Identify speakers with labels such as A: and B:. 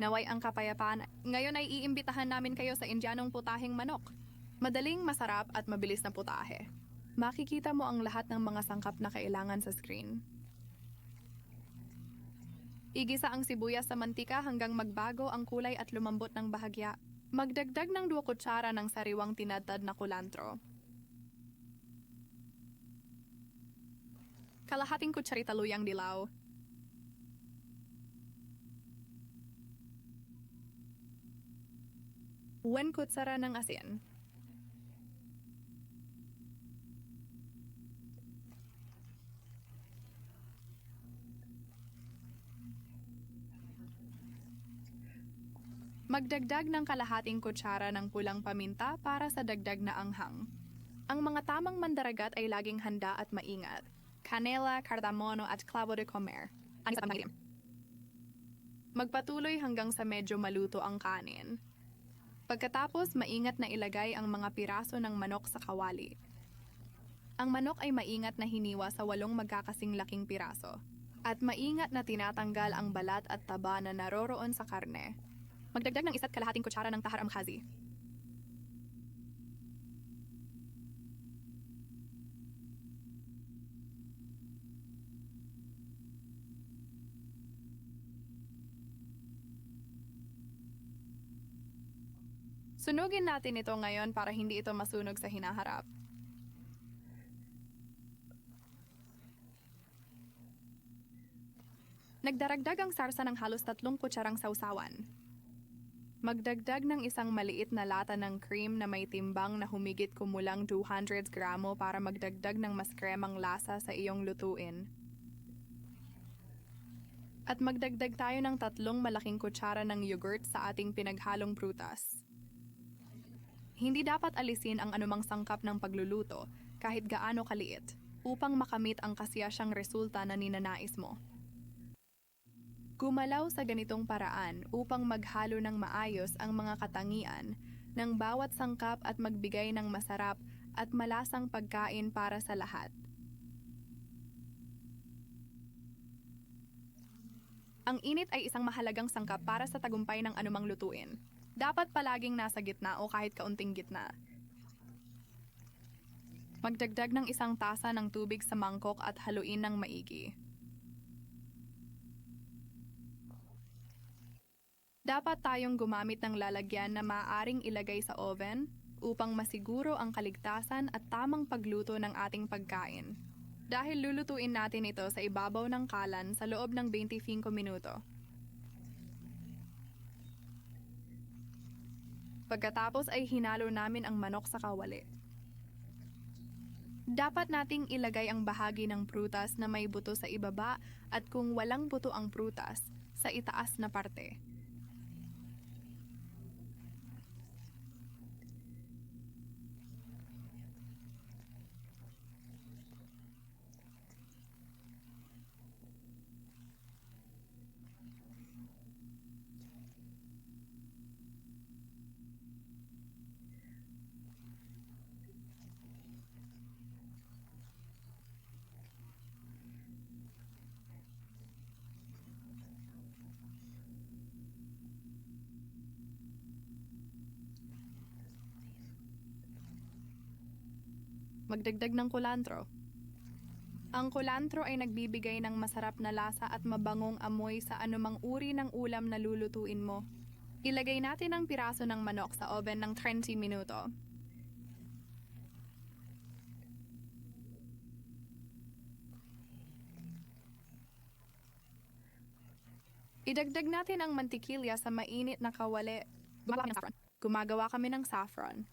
A: Naway ang kapayapaan. Ngayon ay iimbitahan namin kayo sa Indianong putaheng manok. Madaling, masarap at mabilis na putahe. Makikita mo ang lahat ng mga sangkap na kailangan sa screen. Igisa ang sibuyas sa mantika hanggang magbago ang kulay at lumambot ng bahagya. Magdagdag ng 2 kutsara ng sariwang tinadtad na kulantro. Kalahating kutsarita luyang dilaw. One kutsara ng asin. Magdagdag ng kalahating kutsara ng pulang paminta para sa dagdag na anghang. Ang mga tamang mandaragat ay laging handa at maingat. Canela, cardamomo at clavo de comer. Anis at pangitim. Magpatuloy hanggang sa medyo maluto ang kanin. Pagkatapos, maingat na ilagay ang mga piraso ng manok sa kawali. Ang manok ay maingat na hiniwa sa 8 magkakasing laking piraso. At maingat na tinatanggal ang balat at taba na naroroon sa karne. Magdagdag ng 1.5 kutsara ng tahar amkhazi. Sunugin natin ito ngayon para hindi ito masunog sa hinaharap. Nagdaragdag ang sarsa ng halos 3 kutsarang sausawan. Magdagdag ng 1 maliit na lata ng cream na may timbang na humigit kumulang 200 gramo para magdagdag ng mas kremang lasa sa iyong lutuin. At magdagdag tayo ng 3 malaking kutsara ng yogurt sa ating pinaghalong prutas. Hindi dapat alisin ang anumang sangkap ng pagluluto, kahit gaano kaliit, upang makamit ang kasiyasyang resulta na ninanais mo. Gumalaw sa ganitong paraan upang maghalo ng maayos ang mga katangian ng bawat sangkap at magbigay ng masarap at malasang pagkain para sa lahat. Ang init ay isang mahalagang sangkap para sa tagumpay ng anumang lutuin. Dapat palaging nasa gitna o kahit kaunting gitna. Magdagdag ng 1 tasa ng tubig sa mangkok at haluin ng maigi. Dapat tayong gumamit ng lalagyan na maaaring ilagay sa oven upang masiguro ang kaligtasan at tamang pagluto ng ating pagkain. Dahil lulutuin natin ito sa ibabaw ng kalan sa loob ng 25 minuto. Pagkatapos ay hinalo namin ang manok sa kawali. Dapat nating ilagay ang bahagi ng prutas na may buto sa ibaba at kung walang buto ang prutas, sa itaas na parte. Magdagdag ng kulantro. Ang kulantro ay nagbibigay ng masarap na lasa at mabangong amoy sa anumang uri ng ulam na lulutuin mo. Ilagay natin ang piraso ng manok sa oven ng 30 minuto. Idagdag natin ang mantikilya sa mainit na kawali. Gumagawa kami ng saffron.